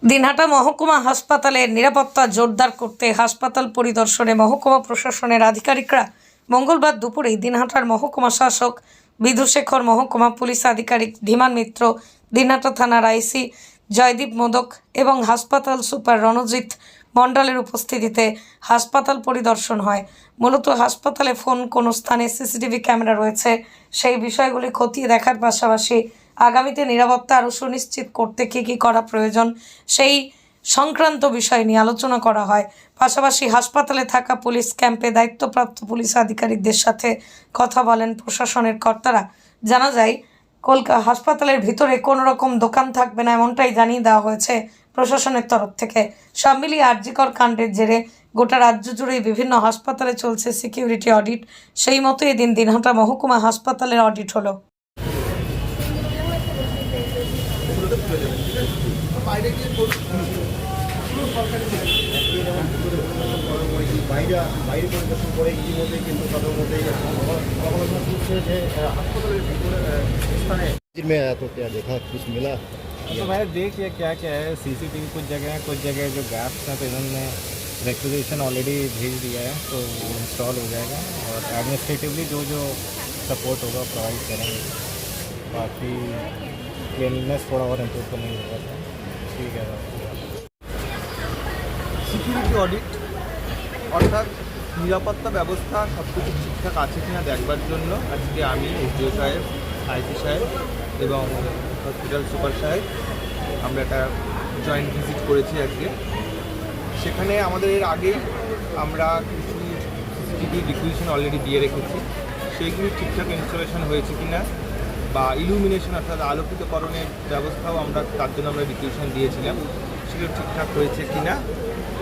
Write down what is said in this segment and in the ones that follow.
দিনহাটা মহকুমা হাসপাতালের নিরাপত্তা জোরদার করতে হাসপাতাল পরিদর্শনে মহকুমা প্রশাসনের আধিকারিকরা মঙ্গলবার দুপুরে দিনহাটার মহকুমা শাসক বিধুশেখর, মহকুমা পুলিশ আধিকারিক ধীমান মিত্র, দিনহাটা থানার আইসি জয়দীপ মোদক এবং হাসপাতাল সুপার রণজিৎ মণ্ডলের উপস্থিতিতে হাসপাতাল পরিদর্শন হয়। মূলত হাসপাতালে কোন স্থানে সিসিটিভি ক্যামেরা রয়েছে সেই বিষয়গুলি খতিয়ে দেখার পাশাপাশি আগামীতে নিরাপত্তা আরও সুনিশ্চিত করতে কী করা প্রয়োজন সেই সংক্রান্ত বিষয় নিয়ে আলোচনা করা হয়। পাশাপাশি হাসপাতালে থাকা পুলিশ ক্যাম্পে দায়িত্বপ্রাপ্ত পুলিশ আধিকারিকদের সাথে কথা বলেন প্রশাসনের কর্তারা। জানা যায় হাসপাতালের ভিতরে কোনো রকম দোকান থাকবে না, এমনটাই জানিয়ে দেওয়া হয়েছে প্রশাসনের তরফ থেকে। সব মিলিয়ে আরজিকর কাণ্ডের জেরে গোটা রাজ্য জুড়েই বিভিন্ন হাসপাতালে চলছে সিকিউরিটি অডিট। সেই মতো এদিন দিনহাটা মহকুমা হাসপাতালের অডিট হলো। বাইরে পরিদর্শন করে ইতিমধ্যে কিন্তু তাদের মধ্যে में तो क्या देखा कुछ मिला? तो भाई देखिए क्या क्या है, सीसीटीवी कुछ जगह जो गैप्स हैं तो इन्होंने रिक्वेजिशन ऑलरेडी भेज दिया है, तो वो इंस्टॉल हो जाएगा और एडमिनिस्ट्रेटिवली जो जो सपोर्ट होगा प्रोवाइड करेंगे। बाकी क्लीननेस थोड़ा और इम्प्रूव करने की जरूरत है। ठीक है, সিকিউরিটি অডিট অর্থাৎ নিরাপত্তা ব্যবস্থা সব কিছু ঠিকঠাক আছে কিনা দেখবার জন্য আজকে আমি এসডিও সাহেব, আইসি সাহেব এবং হসপিটাল সুপার সাহেব আমরা একটা জয়েন্ট ভিজিট করেছি আজকে। সেখানে আমাদের এর আগে আমরা কিছু সিসিটিভি রিকুইজিশন অলরেডি দিয়ে রেখেছি, সেইগুলি ঠিকঠাক ইনস্টলেশন হয়েছে কিনা বা ইলুমিনেশন অর্থাৎ আলোকিতকরণের ব্যবস্থাও আমরা তার জন্য আমরা রিকুইজিশন দিয়েছিলাম, সেগুলো ঠিকঠাক হয়েছে কিনা।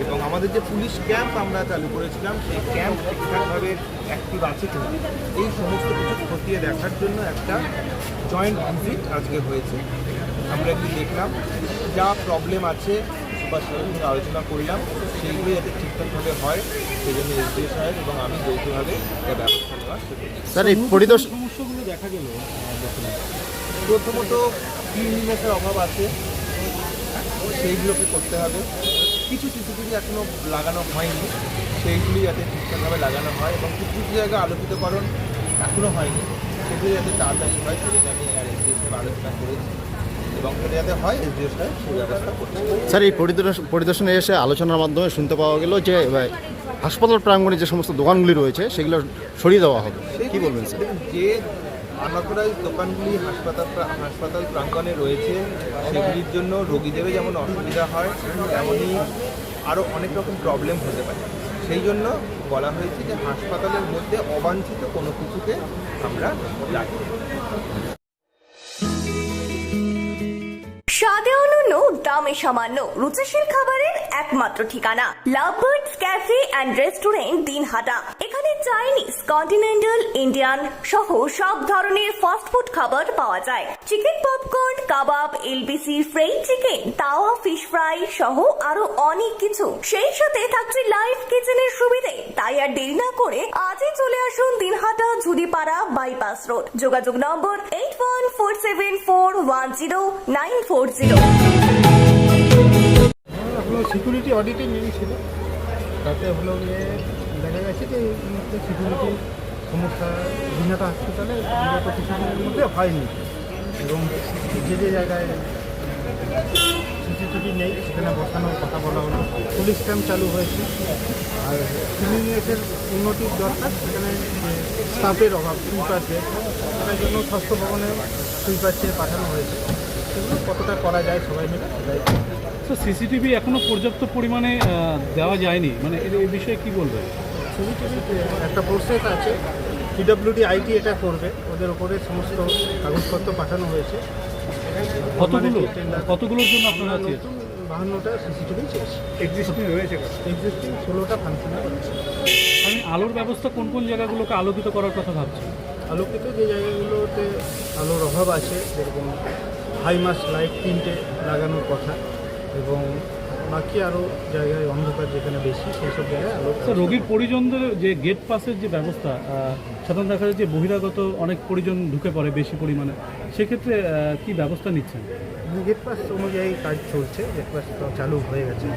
এবং আমাদের যে পুলিশ ক্যাম্প আমরা চালু করেছিলাম সেই ক্যাম্প ঠিকঠাকভাবে অ্যাক্টিভ আছে কিনা এই সমস্ত কিছু খতিয়ে দেখার জন্য একটা জয়েন্ট ভিজিট আজকে হয়েছে। আমরা একটু দেখলাম যা প্রবলেম আছে সুপার সাহেবের সঙ্গে আলোচনা করলাম, সেইগুলি যাতে ঠিকঠাকভাবে হয় সেই জন্য এসডিও সাহেব এবং আমি যৌথভাবে একটা ব্যবস্থা নেওয়ার স্যার এই পরিদর্শন সমস্যাগুলো দেখা গেল প্রথমত ক্লিননেসের অভাব আছে, সেইগুলোকে করতে হবে। কিছু সিসিটিভি এখনও লাগানো হয়নি, সেইগুলি যাতে ঠিকঠাকভাবে লাগানো হয় এবং কিছু কিছু জায়গায় আলোকিতকরণ এখনও হয়নি, সেগুলি যাতে তাড়াতাড়ি হয় সেটা আমি আর এসডিও সাহেব আলোচনা করেছি এবং সেটা যাতে হয় এসডিও সাহেব সেই ব্যবস্থা করছে। স্যার এই পরিদর্শনে এসে আলোচনার মাধ্যমে শুনতে পাওয়া গেল যে হাসপাতাল প্রাঙ্গণে যে সমস্ত দোকানগুলি রয়েছে সেগুলো সরিয়ে দেওয়া হবে, কী বলবেন স্যার? যে আনঅথরাইজ দোকানগুলি হাসপাতাল প্রাঙ্গণে রয়েছে সেগুলির জন্য রোগীদেরও যেমন অসুবিধা হয় তেমনই আরও অনেক রকম প্রবলেম হতে পারে। সেই জন্য বলা হয়েছে যে হাসপাতালের মধ্যে অবাঞ্ছিত কোনো কিছুকে আমরা রাখি। স্বাদে অনন্য, দামে সামান্য, রুচিশীল খাবারের একমাত্র ঠিকানা lovebirds cafe and restaurant Dinhata. এখানে চাইনিজ, কন্টিনেন্টাল, ইন্ডিয়ান সহ সব ধরনের ফাস্টফুড খাবার পাওয়া যায়। চিকেন পপকর্ন, কাবাব, এলবিসি, ফ্রাইড চিকেন, তাওয়া ফিশ ফ্রাই সহ আরো অনেক কিছু। সেই সাথে থাকছে লাইভ কিচেনের সুবিধে। তাই আর দেরি না করে আজই চলে আসুন দিনহাটা ঝুড়িপাড়া বাইপাস রোড। যোগাযোগ নম্বর 8147410940। সিকিউরিটি অডিটে নিয়েছিল, তাতে হলো গিয়ে দেখা গেছে যে সিকিউরিটি সমস্যা দিনহাটা হাসপাতালে বিগত কিছুদিনের মধ্যে হয়নি এবং যে যে জায়গায় সিসিটিভি নেই সেখানে বসানোর কথা বলা হলো। পুলিশ ক্যাম্প চালু হয়েছে আর ক্লিননেসের উন্নতির দরকার, সেখানে স্টাফের অভাব, সুইপার চেয়ে তার জন্য স্বাস্থ্য ভবনে সুইপার চেয়ে পাঠানো হয়েছে। সেগুলো কতটা করা যায় সবাই মিলে সেটাই। তো সিসিটিভি এখনও পর্যাপ্ত পরিমাণে দেওয়া যায়নি, মানে এই বিষয়ে কী বলবেন? সিসিটিভিতে একটা প্রসেস আছে, পিডব্লিউডি আইটি এটা করবে, ওদের উপরে সমস্ত কাগজপত্র পাঠানো হয়েছে। কতগুলোর জন্য আপনারা চেয়েছেন? 52টা সিসিটিভি চেয়েছে, এক্সিস্টিং রয়েছে, এক্সিস্টিং 16টা ফাংশনাল রয়েছে। আমি আলোর ব্যবস্থা কোন কোন জায়গাগুলোকে আলোকিত করার কথা ভাবছি? আলোকিত যে জায়গাগুলোতে আলোর অভাব আছে, যেরকম হাইমাস লাইট 3টে লাগানোর কথা এবং বাকি আরও জায়গায় অন্ধকার যেখানে বেশি সেই সব জায়গায় আলো। রোগীর পরিজনদের যে গেট পাসের যে ব্যবস্থা, সাধারণ দেখা যায় যে বহিরাগত অনেক পরিজন ঢুকে পড়ে বেশি পরিমাণে, সেক্ষেত্রে কি ব্যবস্থা নিচ্ছেন? গেট পাস অনুযায়ী কাজ চলছে, গেট পাস তো চালু হয়ে গেছে।